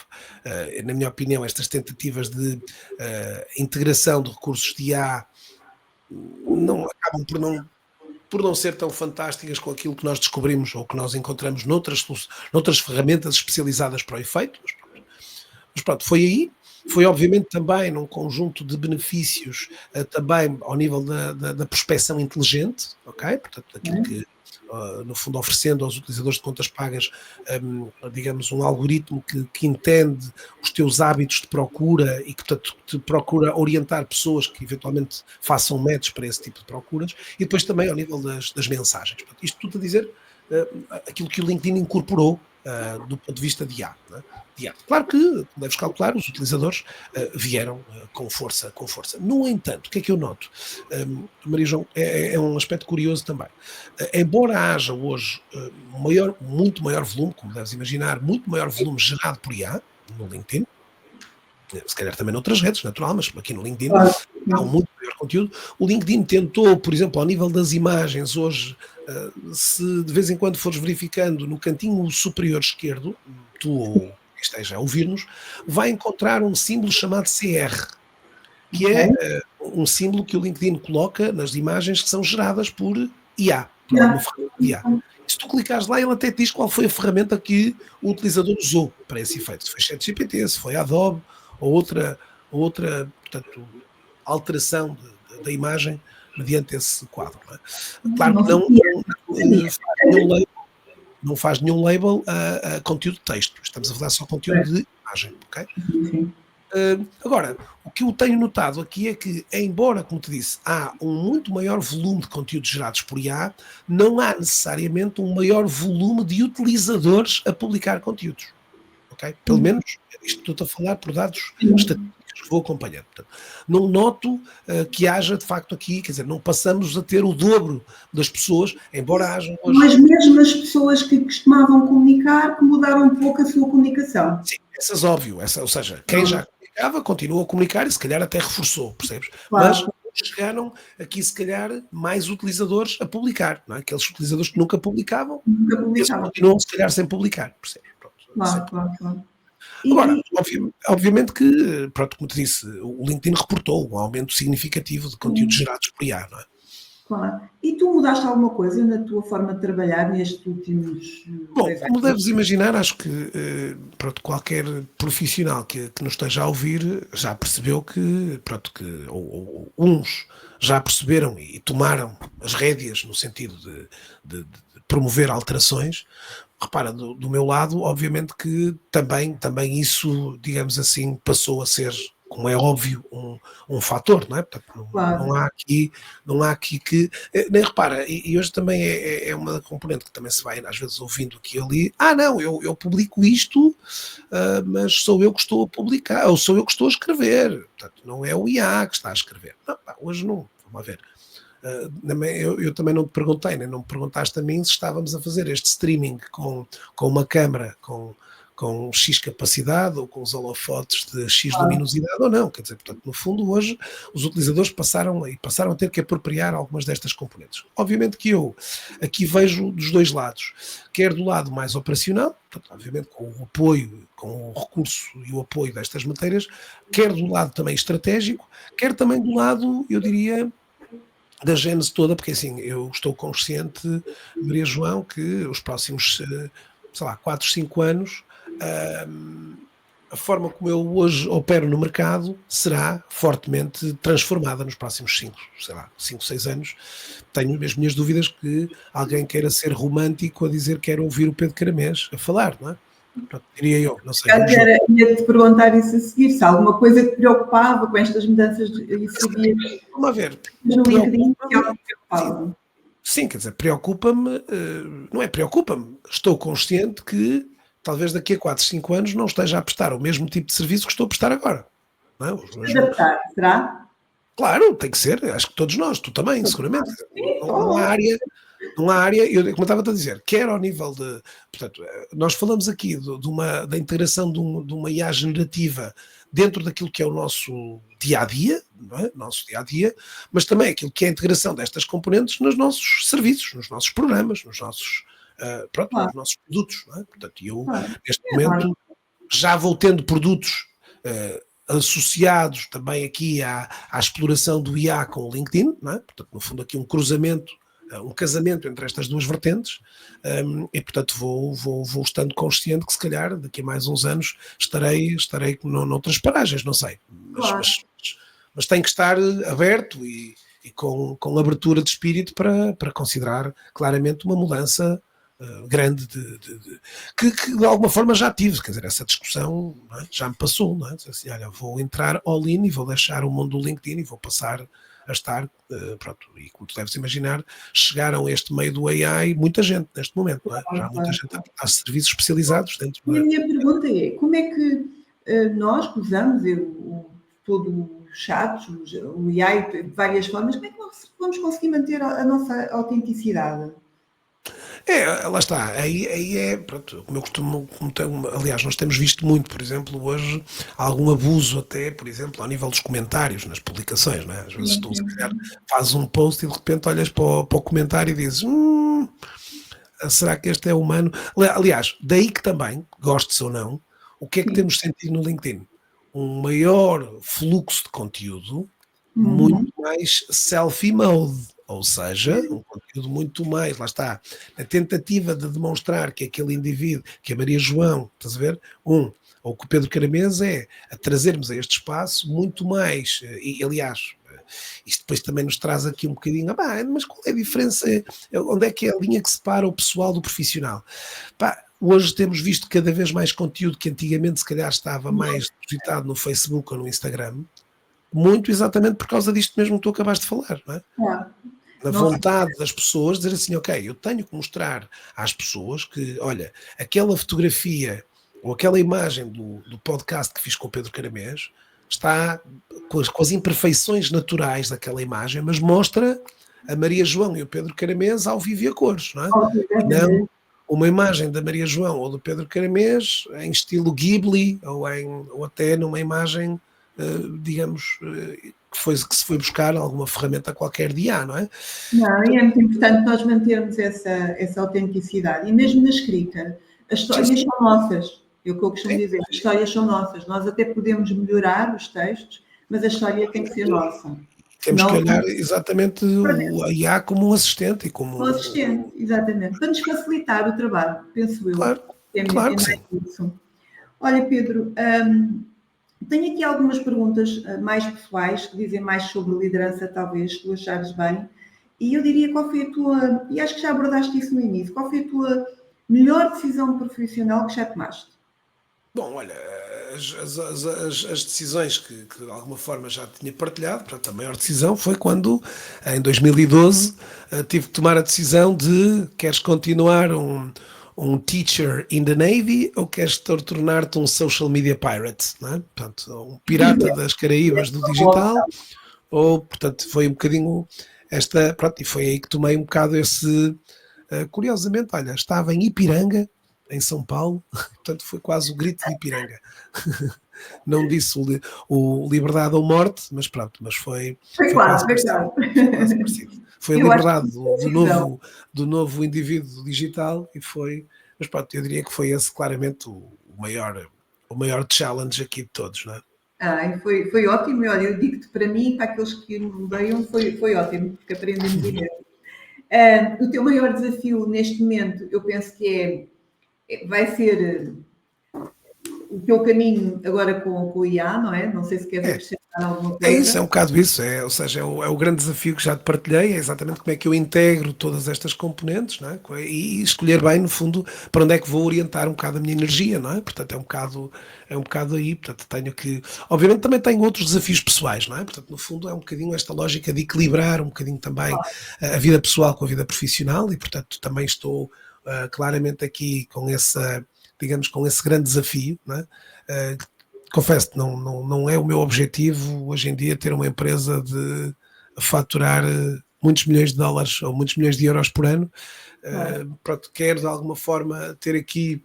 na minha opinião, estas tentativas de integração de recursos de IA acabam por não por não ser tão fantásticas com aquilo que nós descobrimos ou que nós encontramos noutras ferramentas especializadas para o efeito. Mas pronto, foi aí. Foi obviamente também num conjunto de benefícios, também ao nível da prospecção inteligente, ok? Portanto, aquilo que, no fundo, oferecendo aos utilizadores de contas pagas, digamos, um algoritmo que entende os teus hábitos de procura e que, portanto, te procura orientar pessoas que eventualmente façam match para esse tipo de procuras, e depois também ao nível das mensagens. Portanto, isto tudo a dizer aquilo que o LinkedIn incorporou do ponto de vista de IA. Não é? Claro que, como deves calcular, os utilizadores vieram com força. No entanto, o que é que eu noto? Maria João, é um aspecto curioso também. Embora haja hoje muito maior volume, como deves imaginar, muito maior volume gerado por IA no LinkedIn, se calhar também noutras redes, natural, mas aqui no LinkedIn há um muito maior conteúdo. O LinkedIn tentou, por exemplo, ao nível das imagens, hoje, se de vez em quando fores verificando no cantinho superior esquerdo, tu ou quem esteja a ouvir-nos, vai encontrar um símbolo chamado CR, que é um símbolo que o LinkedIn coloca nas imagens que são geradas por IA, por uma ferramenta de IA. Se tu clicares lá, ele até te diz qual foi a ferramenta que o utilizador usou para esse efeito. Se foi ChatGPT, se foi Adobe, ou outra portanto, alteração da imagem mediante esse quadro. Não é? Claro que não faz nenhum label a conteúdo de texto. Estamos a falar só conteúdo de imagem. Okay? Agora, o que eu tenho notado aqui é que, embora, como te disse, há um muito maior volume de conteúdos gerados por IA, não há necessariamente um maior volume de utilizadores a publicar conteúdos. Okay? Pelo menos, isto estou a falar por dados estatísticos que vou acompanhando. Portanto, não noto que haja, de facto, aqui, quer dizer, não passamos a ter o dobro das pessoas, embora haja hoje... Mas mesmo as pessoas que costumavam comunicar, que mudaram um pouco a sua comunicação. Sim, essas óbvio, ou seja, quem já comunicava, continua a comunicar e se calhar até reforçou, percebes? Mas chegaram aqui, se calhar, mais utilizadores a publicar, não é? Aqueles utilizadores que nunca publicavam. Eles continuam, se calhar, sem publicar, percebes? Claro. Agora, obviamente que, pronto, como te disse, o LinkedIn reportou um aumento significativo de conteúdos gerados por IA, não é? Claro. E tu mudaste alguma coisa na tua forma de trabalhar nestes últimos... Bom, como deves imaginar, acho que pronto, qualquer profissional que nos esteja a ouvir já percebeu que, pronto, ou uns já perceberam e tomaram as rédeas no sentido de promover alterações. Repara, do meu lado, obviamente que também isso, digamos assim, passou a ser, como é óbvio, um fator, não é? Portanto, não há aqui que... Nem repara, e hoje também é uma componente que também se vai, às vezes, ouvindo aqui e ali. Não, eu publico isto, mas sou eu que estou a publicar, ou sou eu que estou a escrever. Portanto, não é o IA que está a escrever. Não, hoje não, vamos a ver. Eu também não te perguntei, nem não me perguntaste a mim se estávamos a fazer este streaming com uma câmara com X capacidade ou com os holofotes de X luminosidade ou não, quer dizer, portanto, no fundo hoje os utilizadores passaram a ter que apropriar algumas destas componentes. Obviamente que eu aqui vejo dos dois lados, quer do lado mais operacional, portanto, obviamente com o apoio, com o recurso e o apoio destas matérias, quer do lado também estratégico, quer também do lado, eu diria, da gênese toda, porque assim, eu estou consciente, Maria João, que os próximos, 4, 5 anos, a forma como eu hoje opero no mercado será fortemente transformada nos próximos 5, 6 anos. Tenho as minhas dúvidas que alguém queira ser romântico a dizer que quer ouvir o Pedro Caramés a falar, não é? Pronto, diria eu, não sei. Ia-te perguntar isso a seguir, se alguma coisa te preocupava com estas mudanças e sabias... Vamos a ver. No LinkedIn, que algo te preocupava. Sim, quer dizer, preocupa-me, não é preocupa-me, estou consciente que talvez daqui a 4, 5 anos não esteja a prestar o mesmo tipo de serviço que estou a prestar agora. Não é? Adaptar, será? Claro, tem que ser, acho que todos nós, tu também, seguramente. Não há área, como eu estava a dizer, quer ao nível de... Portanto, nós falamos aqui da integração de uma IA generativa dentro daquilo que é o nosso dia-a-dia, não é? Nosso dia-a-dia, mas também aquilo que é a integração destas componentes nos nossos serviços, nos nossos programas, nos nossos, nos nossos produtos, não é? Portanto, eu, neste momento, já vou tendo produtos associados também aqui à exploração do IA com o LinkedIn, não é? Portanto, no fundo aqui um cruzamento um casamento entre estas duas vertentes, e portanto vou estando consciente que se calhar daqui a mais uns anos estarei noutras paragens, não sei, Claro. mas tem que estar aberto e com abertura de espírito para considerar claramente uma mudança grande que de alguma forma já tive, quer dizer, essa discussão, não é? Já me passou, não é? Assim, olha, vou entrar all in e vou deixar o mundo do LinkedIn e vou passar a estar, pronto, e como tu deves imaginar, chegaram a este meio do AI muita gente neste momento, não é? Já há muita gente, há serviços especializados dentro. E a minha pergunta é, como é que nós que usamos todo o chat, o AI, de várias formas, como é que nós vamos conseguir manter a nossa autenticidade? Lá está, aí é, pronto, como eu costumo, aliás, nós temos visto muito, por exemplo, hoje, algum abuso até, por exemplo, ao nível dos comentários nas publicações, não é? Às vezes tu, se calhar, fazes um post e de repente olhas para o comentário e dizes, será que este é humano? Aliás, daí que também, gostes ou não, o que é que temos sentido no LinkedIn? Um maior fluxo de conteúdo, muito mais selfie mode, ou seja, um conteúdo muito mais, lá está, a tentativa de demonstrar que aquele indivíduo, que a Maria João, estás a ver, ou que o Pedro Caramês é, a trazermos a este espaço muito mais, e aliás, isto depois também nos traz aqui um bocadinho, mas qual é a diferença, onde é que é a linha que separa o pessoal do profissional? Hoje temos visto cada vez mais conteúdo que antigamente se calhar estava mais depositado no Facebook ou no Instagram, muito exatamente por causa disto mesmo que tu acabaste de falar, não é? Na vontade das pessoas dizer assim, ok, eu tenho que mostrar às pessoas que, olha, aquela fotografia ou aquela imagem do podcast que fiz com o Pedro Caramês está com as imperfeições naturais daquela imagem, mas mostra a Maria João e o Pedro Caramês ao vivo e a cores, não é? Não uma imagem da Maria João ou do Pedro Caramês em estilo Ghibli ou até numa imagem, digamos, que se foi buscar alguma ferramenta qualquer de IA, não é? Não, e é muito importante nós mantermos essa autenticidade. E mesmo na escrita, as histórias são nossas. É o que eu costumo dizer, as histórias são nossas. Nós até podemos melhorar os textos, mas a história tem que ser nossa. Temos que olhar exatamente a IA como um assistente e como um assistente, exatamente, para nos facilitar o trabalho, penso eu. Claro, claro que sim. Isso. Olha, Pedro, tenho aqui algumas perguntas mais pessoais que dizem mais sobre liderança, talvez, tu achares bem. E eu diria qual foi a tua, e acho que já abordaste isso no início, qual foi a tua melhor decisão profissional que já tomaste? Bom, olha, as decisões que de alguma forma já tinha partilhado, portanto, a maior decisão foi quando, em 2012, tive que tomar a decisão de queres continuar um teacher in the Navy ou queres tornar-te um social media pirate, não é? Portanto, um pirata das Caraíbas do digital, ou, portanto, foi um bocadinho pronto, e foi aí que tomei um bocado curiosamente, olha, estava em Ipiranga, em São Paulo, portanto foi quase o grito de Ipiranga. Não disse o liberdade ou morte, mas pronto, mas foi quase parecido. Foi a liberdade do novo indivíduo digital e foi, mas pronto, eu diria que foi esse claramente o maior challenge aqui de todos, não é? Foi ótimo, olha, eu digo-te para mim, para aqueles que me rodeiam, foi ótimo, porque aprendemos imenso. O teu maior desafio neste momento, eu penso que vai ser o teu caminho agora com o IA, não é? Não sei se queres acrescentar alguma coisa. É isso, é um bocado isso, ou seja, é o grande desafio que já te partilhei, é exatamente como é que eu integro todas estas componentes, não é? E escolher bem, no fundo, para onde é que vou orientar um bocado a minha energia, não é? Portanto, é um bocado aí, portanto, tenho que... Obviamente também tenho outros desafios pessoais, não é? Portanto, no fundo é um bocadinho esta lógica de equilibrar um bocadinho também a vida pessoal com a vida profissional e, portanto, também estou claramente aqui com com esse grande desafio, não é? Confesso que não é o meu objetivo hoje em dia ter uma empresa de faturar muitos milhões de dólares ou muitos milhões de euros por ano. Pronto, quero de alguma forma ter aqui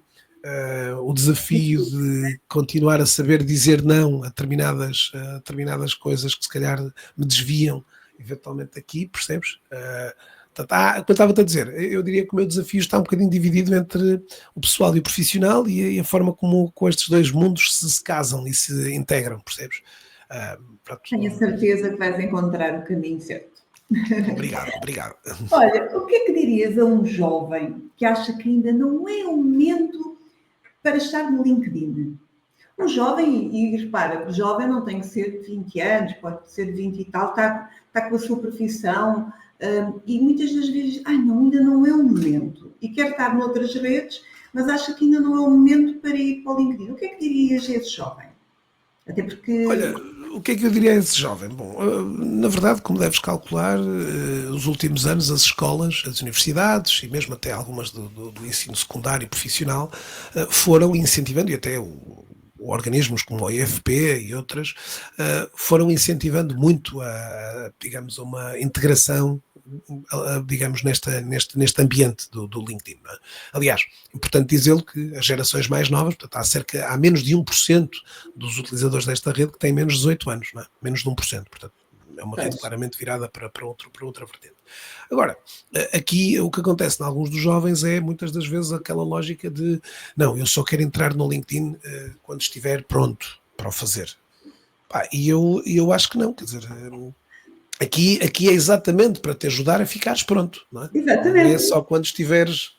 o desafio de continuar a saber dizer não a determinadas coisas que se calhar me desviam eventualmente aqui, percebes? Como eu estava a dizer, eu diria que o meu desafio está um bocadinho dividido entre o pessoal e o profissional e a forma como com estes dois mundos se casam e se integram, percebes? Tenho a certeza que vais encontrar o caminho certo. Obrigado, obrigado. Olha, o que é que dirias a um jovem que acha que ainda não é o momento para estar no LinkedIn? Um jovem, e repara, jovem não tem que ser de 20 anos, pode ser de 20 e tal, está com a sua profissão, e muitas das vezes, não, ainda não é o momento, e quer estar noutras redes, mas acha que ainda não é o momento para ir para o LinkedIn. O que é que dirias a esse jovem? Até porque... Olha, o que é que eu diria a esse jovem? Bom, na verdade, como deves calcular, os últimos anos as escolas, as universidades e mesmo até algumas do ensino secundário e profissional foram incentivando, e até organismos como o IFP e outras, foram incentivando muito digamos, uma integração, digamos, neste ambiente do LinkedIn. Não é? Aliás, importante dizê-lo que as gerações mais novas, portanto, há menos de 1% dos utilizadores desta rede que têm menos de 18 anos, não é? Menos de 1%, portanto, é uma rede claramente virada para outra vertente. Agora, aqui o que acontece em alguns dos jovens é muitas das vezes aquela lógica de não, eu só quero entrar no LinkedIn quando estiver pronto para o fazer. E eu acho que não, quer dizer, aqui é exatamente para te ajudar a ficares pronto, não é? Não é Exatamente. só quando estiveres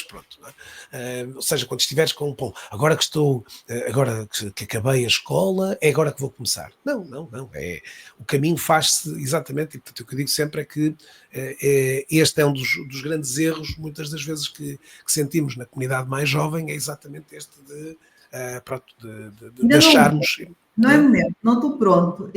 pronto, não é? Ou seja, quando estiveres com agora que acabei a escola, é agora que vou começar. Não, o caminho faz-se exatamente, e portanto o que eu digo sempre é que este é um dos grandes erros, muitas das vezes que sentimos na comunidade mais jovem, é exatamente este de acharmos... Não é momento, não estou pronto.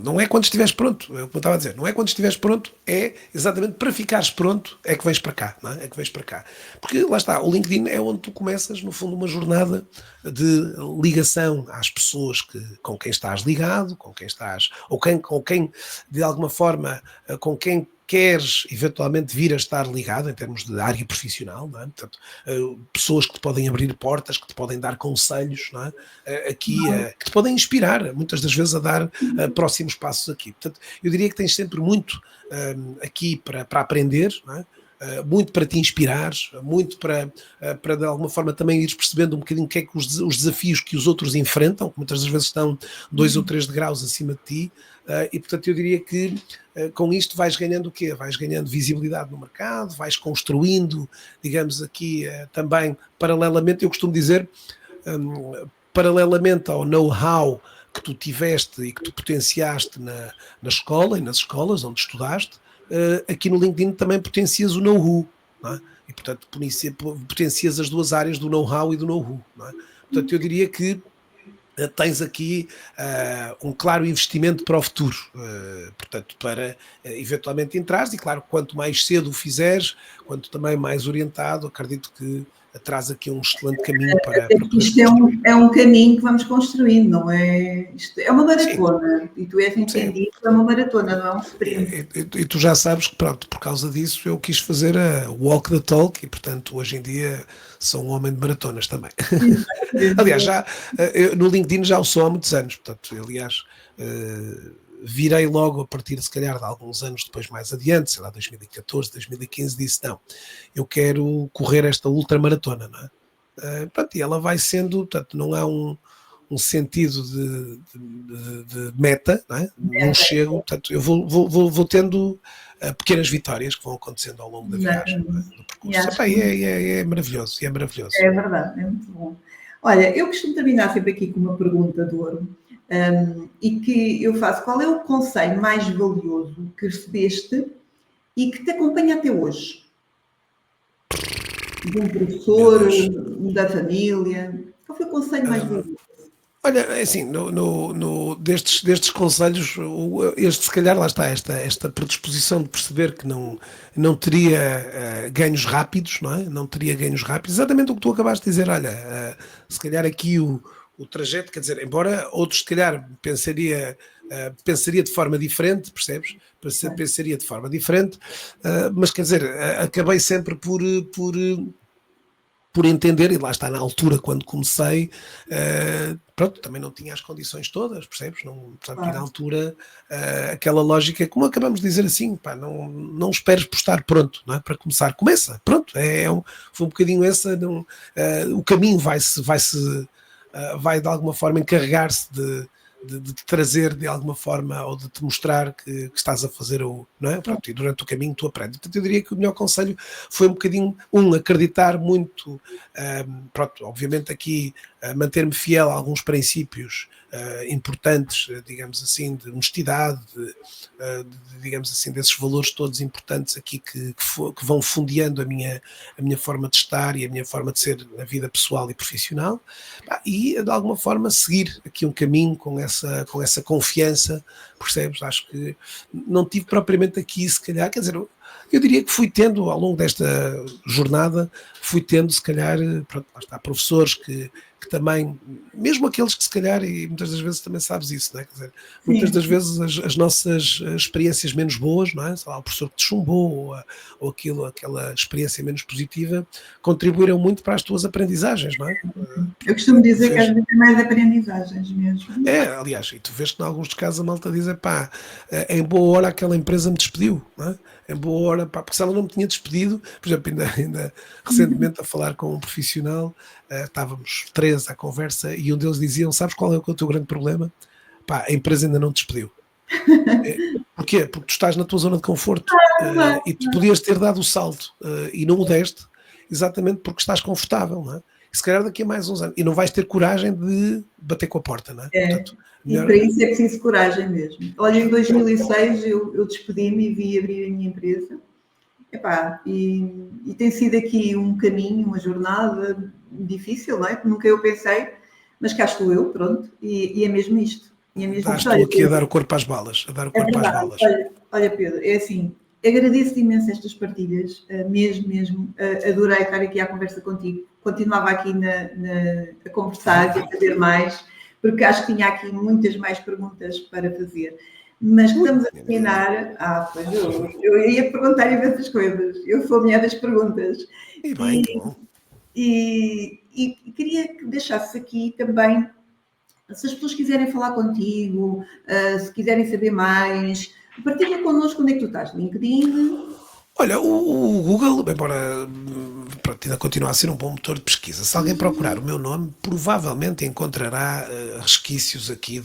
Não é quando estiveres pronto, é o que eu estava a dizer, não é quando estiveres pronto, é exatamente para ficares pronto, é que vens para cá, não é? É que vens para cá. Porque lá está, o LinkedIn é onde tu começas, no fundo, uma jornada de ligação às pessoas com quem estás ligado, com quem estás, ou com quem, de alguma forma, com quem queres eventualmente vir a estar ligado em termos de área profissional, não é? Portanto, pessoas que te podem abrir portas, que te podem dar conselhos, não é? Que te podem inspirar, muitas das vezes, a dar próximos passos aqui. Portanto, eu diria que tens sempre muito aqui para aprender, não é? Muito para te inspirares, muito para de alguma forma também ires percebendo um bocadinho o que é que os desafios que os outros enfrentam, que muitas das vezes estão 2 ou 3 degraus acima de ti, e portanto eu diria que com isto vais ganhando o quê? Vais ganhando visibilidade no mercado, vais construindo, digamos aqui também paralelamente, eu costumo dizer, paralelamente ao know-how que tu tiveste e que tu potenciaste na escola e nas escolas onde estudaste, aqui no LinkedIn também potencias o know-how, não é? E portanto potencias as duas áreas do know-how e do know-who, não é? Portanto eu diria que tens aqui um claro investimento para o futuro, portanto para eventualmente entrares, e claro, quanto mais cedo o fizeres, quanto também mais orientado, acredito que traz aqui um excelente caminho para isto é um caminho que vamos construindo, não é? Isto é uma maratona. Sim. E tu és entendido, é uma maratona, não é um sprint. E tu já sabes que, pronto, por causa disso eu quis fazer a walk the talk e, portanto, hoje em dia sou um homem de maratonas também. Aliás, no LinkedIn já o sou há muitos anos, portanto, aliás, virei logo a partir, se calhar, de alguns anos depois mais adiante, sei lá, 2014, 2015, disse, não, eu quero correr esta ultramaratona, não é? Pronto, e ela vai sendo, portanto, não há um sentido de meta, não é? Não chego, portanto, eu vou tendo pequenas vitórias que vão acontecendo ao longo da viagem, do percurso. É maravilhoso, é maravilhoso. É verdade, é muito bom. Olha, eu costumo terminar sempre aqui com uma pergunta de ouro, e que eu faço: qual é o conselho mais valioso que recebeste e que te acompanha até hoje? De um professor, da família? Qual foi o conselho mais valioso? Olha, assim, destes conselhos, este se calhar, lá está, esta predisposição de perceber que não teria ganhos rápidos, não é? Não teria ganhos rápidos, exatamente o que tu acabaste de dizer, olha, se calhar aqui o trajeto, quer dizer, embora outros se calhar pensaria de forma diferente, percebes? Pensaria de forma diferente, mas quer dizer, acabei sempre por entender, e lá está, na altura quando comecei, pronto, também não tinha as condições todas, percebes? Portanto, e na altura, aquela lógica, como acabamos de dizer assim, pá, não esperes por estar pronto, não é? Para começar, começa, pronto, foi um bocadinho essa, o caminho vai de alguma forma encarregar-se de te trazer de alguma forma ou de te mostrar que estás a fazer não é? Pronto, e durante o caminho tu aprendes. Portanto, eu diria que o melhor conselho foi um bocadinho, acreditar muito, pronto, obviamente aqui manter-me fiel a alguns princípios importantes, digamos assim, de honestidade, digamos assim, desses valores todos importantes aqui que vão fundeando a minha forma de estar e a minha forma de ser na vida pessoal e profissional, e de alguma forma seguir aqui um caminho com essa confiança, percebes? Acho que não tive propriamente aqui, se calhar, quer dizer, eu diria que fui tendo, ao longo desta jornada, se calhar, pronto, lá está, professores que também, mesmo aqueles que se calhar, e muitas das vezes também sabes isso, não é? Quer dizer, muitas das vezes as nossas experiências menos boas, não é? Sei lá, o professor que te chumbou, ou aquela experiência menos positiva, contribuíram muito para as tuas aprendizagens, não é? Eu costumo dizer que às vezes é mais aprendizagens mesmo. Aliás, e tu vês que em alguns casos a malta diz, em boa hora aquela empresa me despediu, não é? Em boa hora, porque se ela não me tinha despedido, por exemplo, ainda recentemente a falar com um profissional, estávamos 3 à conversa e um deles dizia, sabes qual é o teu grande problema? A empresa ainda não te despediu. Porquê? Porque tu estás na tua zona de conforto e tu podias ter dado o salto e não o deste, exatamente porque estás confortável, não é? E se calhar daqui a mais uns anos, e não vais ter coragem de bater com a porta, não é? Portanto, melhor... E para isso é preciso coragem mesmo. Olha, em 2006 eu despedi-me e vi abrir a minha empresa. E tem sido aqui um caminho, uma jornada difícil, não é? Que nunca eu pensei, mas cá estou eu, pronto, e é mesmo isto. Estou aqui a dar o corpo às balas, às balas. Olha, Pedro, é assim, agradeço-te imenso estas partilhas, mesmo, adorei estar aqui à conversa contigo, continuava aqui a conversar e a fazer mais, porque acho que tinha aqui muitas mais perguntas para fazer. Mas estamos a terminar. Pois eu ia perguntar imensas coisas. Eu sou a mulher das perguntas. E queria que deixasses aqui também, se as pessoas quiserem falar contigo, se quiserem saber mais, partilha connosco onde é que tu estás. LinkedIn? Olha, o Google, embora ainda continua a ser um bom motor de pesquisa, se alguém procurar o meu nome, provavelmente encontrará resquícios aqui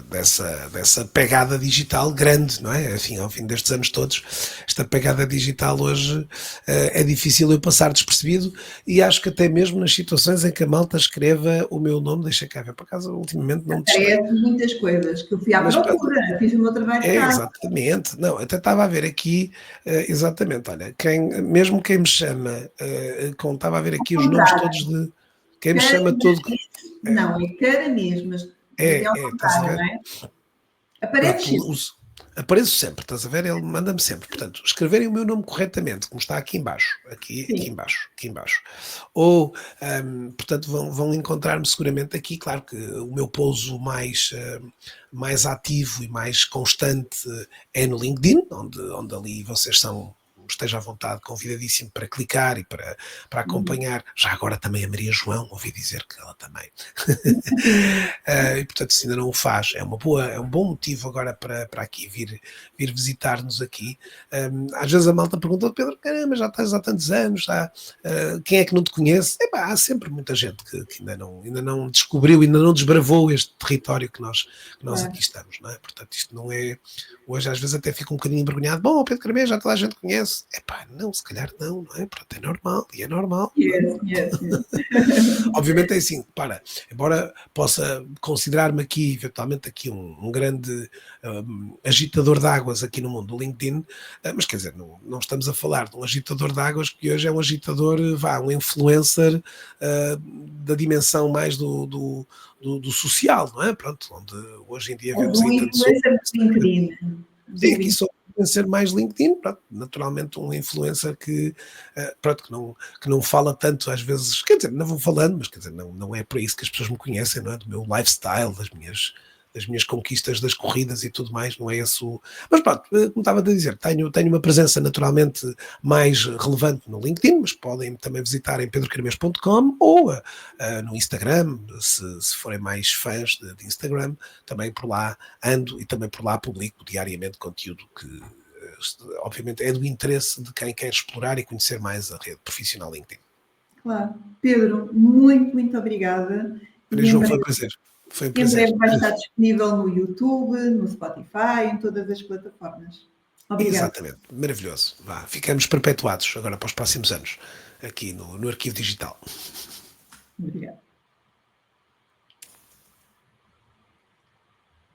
dessa pegada digital grande, não é? Enfim, ao fim destes anos todos, esta pegada digital hoje é difícil eu passar despercebido, e acho que até mesmo nas situações em que a malta escreva o meu nome, deixa cá ver, por acaso ultimamente não me testei. Muitas coisas, que eu fui à procura, fiz o meu trabalho de casa. Exatamente, não, até estava a ver aqui, exatamente, olha, mesmo quem me chama, estava a ver aqui os nomes todos de quem me chama todo. Não, é Caramês, mas é ao contrário, não é? Apareço sempre, estás a ver? Ele manda-me sempre. Portanto, escreverem o meu nome corretamente, como está aqui embaixo. Aqui embaixo. Ou, portanto, vão encontrar-me seguramente aqui. Claro que o meu pouso mais ativo e mais constante é no LinkedIn, onde ali vocês esteja à vontade, convidadíssimo para clicar e para acompanhar. Já agora também a Maria João, ouvi dizer que ela também. E portanto, se ainda não o faz, é um bom motivo agora para aqui vir visitar-nos aqui. Às vezes a malta pergunta, Pedro, caramba, já estás há tantos anos, quem é que não te conhece? Há sempre muita gente que ainda não descobriu, ainda não desbravou este território que nós aqui estamos, não é? Portanto, isto não é... Hoje às vezes até fico um bocadinho envergonhado. Bom, Pedro Caramês, já toda a gente conhece. Não, se calhar não é? Pronto, é normal, e é normal. Yes. Obviamente é assim, embora possa considerar-me aqui, eventualmente, aqui um grande agitador de águas aqui no mundo do LinkedIn, mas quer dizer, não estamos a falar de um agitador de águas que hoje é um agitador, um influencer da dimensão mais do social, não é? Pronto, onde hoje em dia vemos aí tanto... Sim, aqui sou influencer mais LinkedIn, pronto, naturalmente um influencer que não fala tanto às vezes, quer dizer, não vou falando, mas quer dizer, não é por isso que as pessoas me conhecem, não é? Do meu lifestyle, das minhas conquistas das corridas e tudo mais, não é esse o... Mas pronto, como estava a dizer, tenho uma presença naturalmente mais relevante no LinkedIn, mas podem também visitar em pedrocaramês.com ou no Instagram, se forem mais fãs de Instagram, também por lá ando e também por lá publico diariamente conteúdo que obviamente é do interesse de quem quer explorar e conhecer mais a rede profissional LinkedIn. Claro. Pedro, muito obrigada. João, foi um prazer. Foi um Em prazer. breve vai estar disponível no YouTube, no Spotify, em todas as plataformas. Obrigada. Exatamente, maravilhoso. Vá, ficamos perpetuados agora para os próximos anos, aqui no Arquivo Digital. Obrigada.